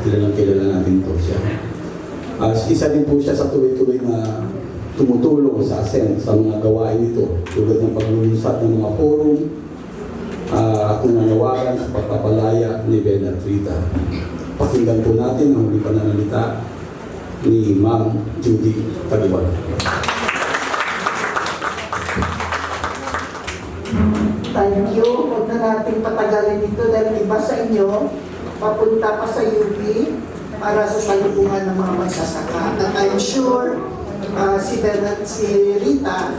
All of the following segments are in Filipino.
kilalang natin po siya. Isa din po siya sa tuloy-tuloy na tumutulong sa ASEN sa mga gawain nito, tulad ng paglulunsad ng mga forum at nananawagan sa pagpapalaya ni Ben at Rita. Pakinggan po natin ang huling pananalita ni Ma'am Judy Taguban. Thank you. Huwag na natin patagalin ito dahil iba sa inyo papunta pa sa UP para sa salubungan ng mga magsasaka. At I'm sure si Ben at si Rita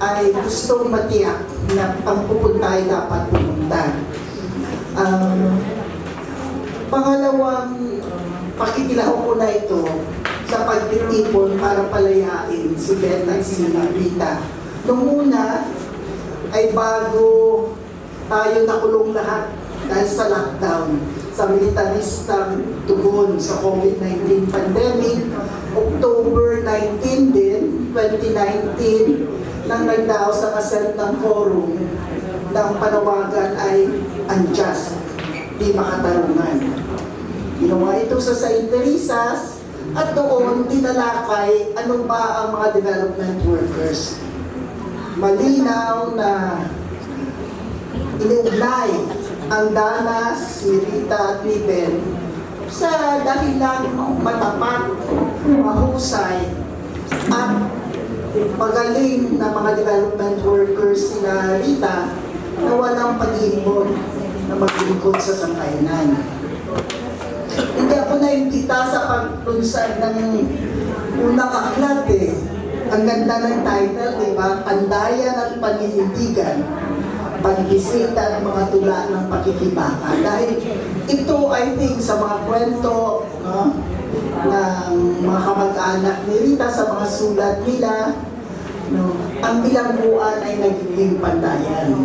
ay gustong matiyak na pagpupunta ay dapat pupunta. Pangalawang pakikilaho ko na ito sa pagtitipon para palayain si Ben at si Rita. Nung una ay bago tayo nakulong lahat dahil sa lockdown, sa militaristang tugon sa COVID-19 pandemic, October 19 din, 2019, nang nagdao sa ASEN ng forum ng panawagan ay unjust, di makatarungan. Ginawa ito sa St. Teresa's at doon tinalakay ano ba ang mga development workers. Malinaw na iniugnay ang danas ni Rita at ni Ben sa dahilan matapat, mahusay at magaling na mga development workers sina Rita na walang pag-iipon na maglingkod sa sangkainan. Hindi ako naimbita sa paglunsad ng unang aklat eh. Ang ganda ng title, di ba? Pandayan at paninindigan, pagbisita ng mga tula ng pakikibaka. Dahil ito, I think, sa mga kwento ng mga kamag-anak ni Rita, sa mga sulat nila, ang bilangguan ay nagiging pandayan.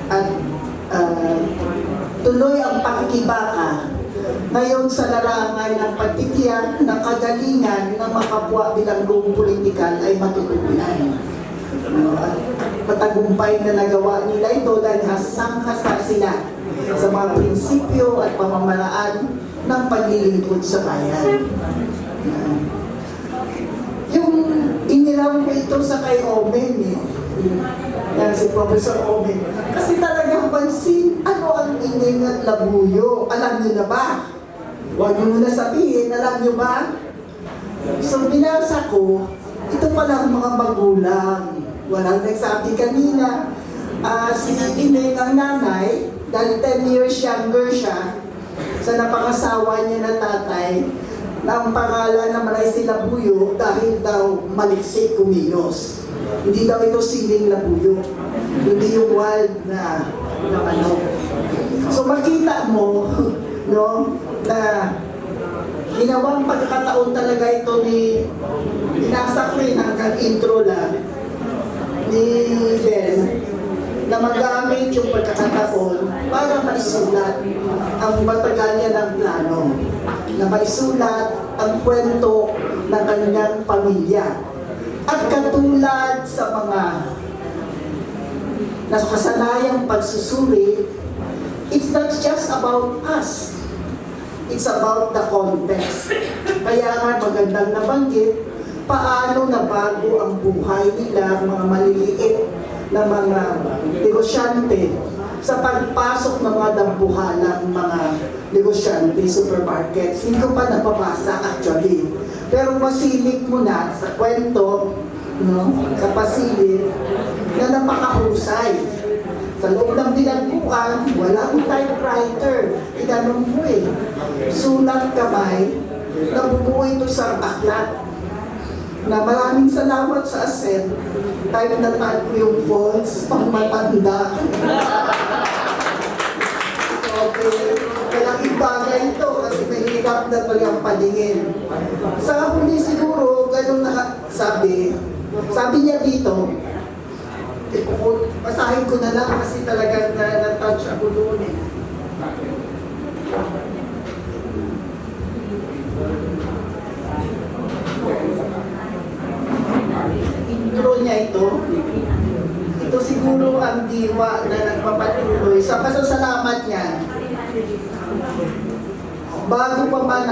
At tuloy ang pakikibaka ngayon sa larangan ng pagtitiyak ng kagalingan ng mga kapwa bilanggong politikal ay matutugunan. At matagumpay na nagawa nila ito dahil hasang-hasa sila sa mga prinsipyo at pamamaraan ng paglilingkod sa bayan. Yung iniram ko ito sa kay Omen si Professor Omen. Kasi talagang pansin, ano ang ining at labuyo? Alam niyo na ba? Huwag niyo na sabihin, alam niyo ba? So binasa ko, ito pala ang mga magulang. Walang nagsabi kanina. Si Ining ang nanay, dahil 10 years younger siya, sa napangasawa niya na tatay, na ang pangalan naman ay si Labuyo dahil daw maliksik kumilos. Hindi daw ito siling labuyo. Hindi yung wild na ano. So makita mo, no, na ginawang pagkakataon talaga ito ni inasa ko rin hanggang intro lang ni Ben na magamit yung pagkakataon para maisulat ang matagal niya ng plano, na maisulat ang kwento ng kanyang pamilya. At katulad sa mga nakasanayang pagsusuri, it's not just about us. It's about the context. Kaya nga magandang nabanggit, paano nabago ang buhay nila, mga maliliit na mga negosyante sa pagpasok ng mga dambuhalang mga negosyante, supermarkets. Hindi ko pa napabasa actually. Pero masilip mo na sa kwento, no, sa pasilip, na napakahusay. Sa loob ng bilangguan, walang typewriter. Itanong mo eh. Sulat kamay, nabubuo ito sa aklat. Na maraming salamat sa ASEN. Type na type ko yung fonts, pang matanda. Okay. Malaking bagay ito kasi mahirap na talagang paningin. Sa huli siguro, ganun sabi niya dito, basahin ko na lang kasi talagang na-touch ako doon eh. Intro niya ito. Ito siguro ang diwa na nagpapatuloy sa pasasalamat niya. Bago bago pa man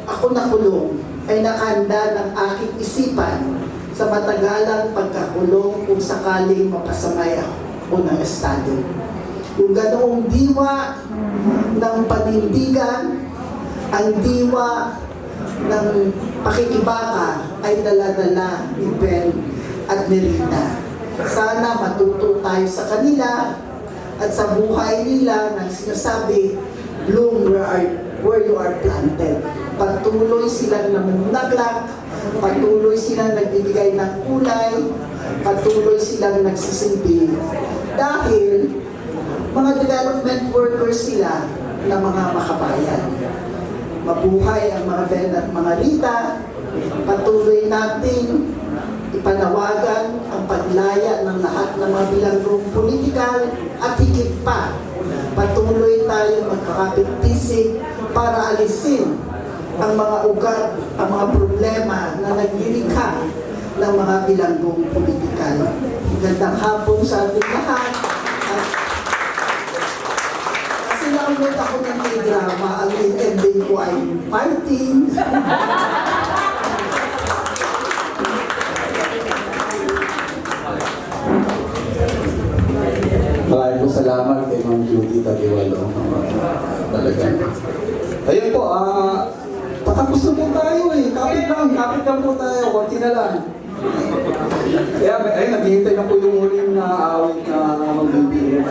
ako nakulong, ay nakahanda ng aking isipan sa matagalang pagkakulong kung sakaling mapasamay ako ng estado. Yung ganoong diwa ng panindigan, ang diwa ng pakikibaka ay dala-dala ni Ben at ni Rita. Sana matuto tayo sa kanila at sa buhay nila na sinasabi, bloom where you are planted. Patuloy silang namumulaklak, patuloy silang nagbibigay ng kulay, patuloy silang nagsisilbi. Dahil mga development workers sila na mga makabayan. Mabuhay ang mga Ben at mga Rita, patuloy natin ipanawagan ang paglaya ng lahat ng mga bilanggong politikal at higit pa, patuloy tayong magkakapit-pisik para alisin ang mga ugat, ang mga problema na naglilikha ng mga bilanggong politikal. Magandang hapon sa ating lahat. Kasi naunod ako ng drama, ang ending ko ay fighting. Maraming po salamat kay Ma'am Judy Tagiwalo. Talaga. Ayun po, patapos na po tayo eh. Kapit lang po tayo. Konti na lang. Kaya, ayun, naghihintay na po yung huling na awit na magbibigay.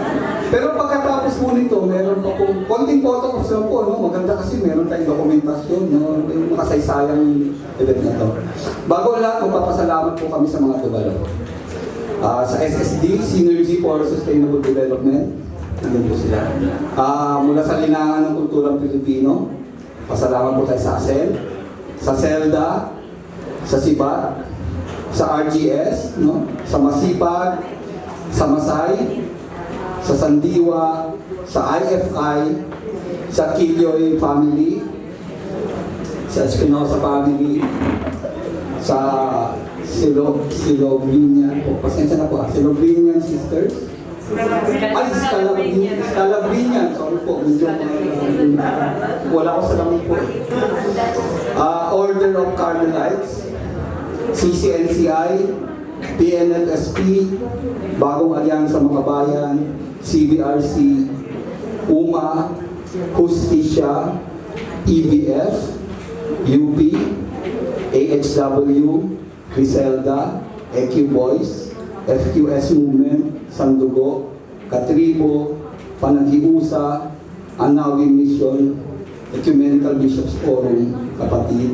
Pero pagkatapos po nito, meron pa po, konting photographs lang po, no? Maganda kasi meron tayong dokumentasyon, no? Yung makasaysayang event na to. Bago lahat, magpapasalamat po kami sa mga tubalo. Sa SSD, Synergy for Sustainable Development, nandun po sila. Mula sa Linangan ng Kulturang Pilipino, pasalamat po tayo sa ASEL, sa CELDA, sa SIBAT, sa RGS, no? Sa Masipag, sa Masay, sa Sandiwa, sa IFI, sa Kilioy Family, sa Espinosa Family, sa Silobrinian, pasensya na po, Silobrinian Sisters. Ay, Scalabrinian, sorry po, medyo wala ko sa lamang po. Order of Carmelites, CCNCI, PNLSP, Bagong Alyansa Mga Bayan, CBRC, UMA, Justicia, EBF, UP, AHW, Griselda, EQ Boys, FQS Movement, Sandugo, Katribo, Panagiusa, Anawi Mission, Ecumenical Bishops Forum, Kapatid.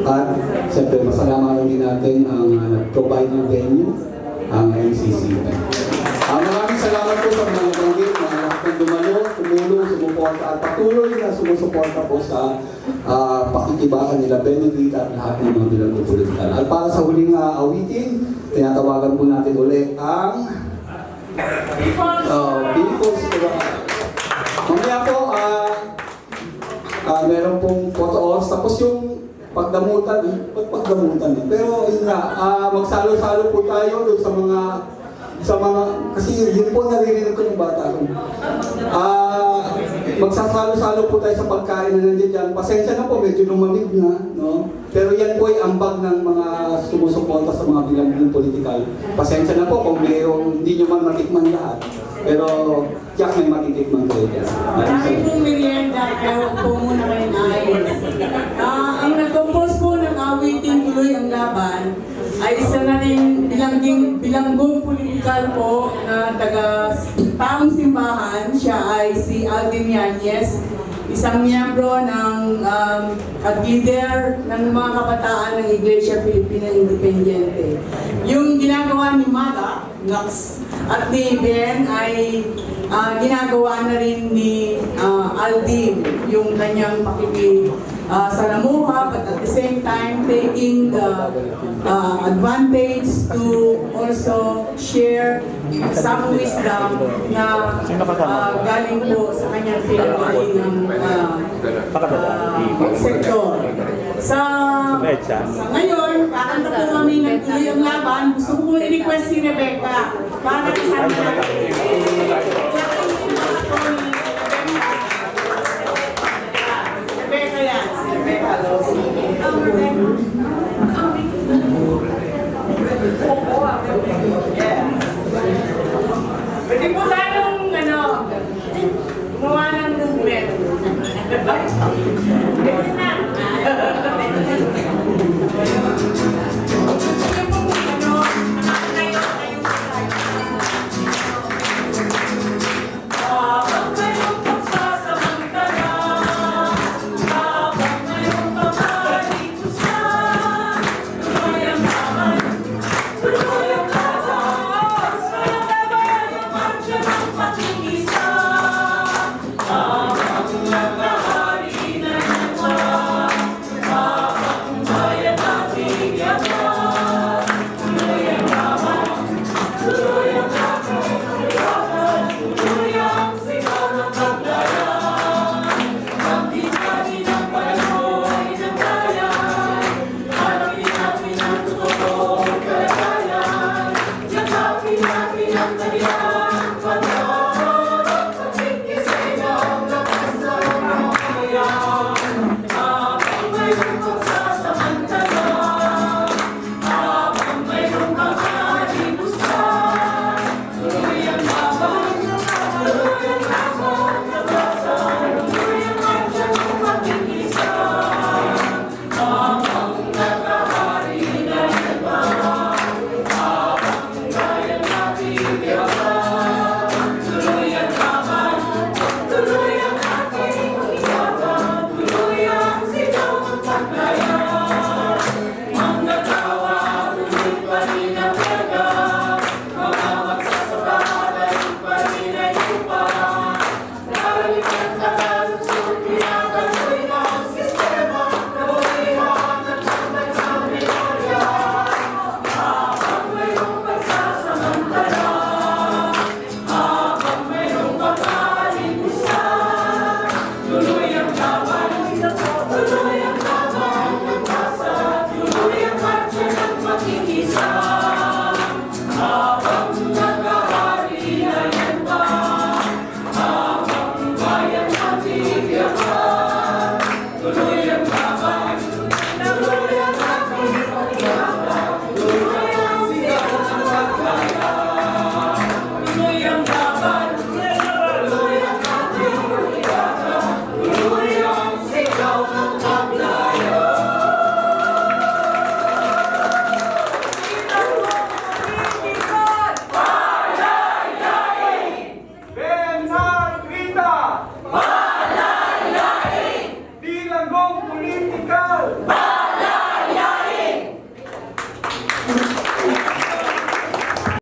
At siyempre, masalamatan din natin ang nag-provide ng venue, ang NCC. Maraming salamat po sa mga nabanggit na lahat ng dumalo, tumulong, sumuporta at patuloy na sumusuporta po sa pakikibakan nila Benedict at lahat ng mga bilanggong politikal. At para sa huling awitin, tinatawagan po natin ulit ang People's Choir. Mamaya po, meron pong photo-ops, tapos yung pagdamutan. Pero yun nga, magsalo-salo po tayo doon sa mga, kasi yun po naririnig ko ng bata ko. Magsasalo-salo po tayo sa pagkain na nandiyan dyan. Pasensya na po, medyo lumamig na, no? Pero yan po ay ambag ng mga sumusuporta sa mga bilanggong politikal. Pasensya na po kung mayroong hindi nyo man matikman lahat. Pero tiyak may matitikman kayo dyan. Maraming pong merienda, kaya huwag po muna kayo naayos. Ang nag-compose po ng awiting Tuloy ang Laban ay isa na rin bilanggong politikal po na taong simbahan. Siya ay si Aldin Yanez, isang miyembro ng at leader ng mga kabataan ng Iglesia Filipina Independiente. Yung ginagawa ni Mala, Nax, at ni Ben ay ginagawa na rin ni Aldin, yung kanyang salamuha, but at the same time taking the advantage to also share some wisdom na galing po sa kanyang family ng sektor. Sa ngayon, kakanta po kami ng Tuloy ang Laban. Gusto ko po i-request si Rebecca para kasama natin. Hindi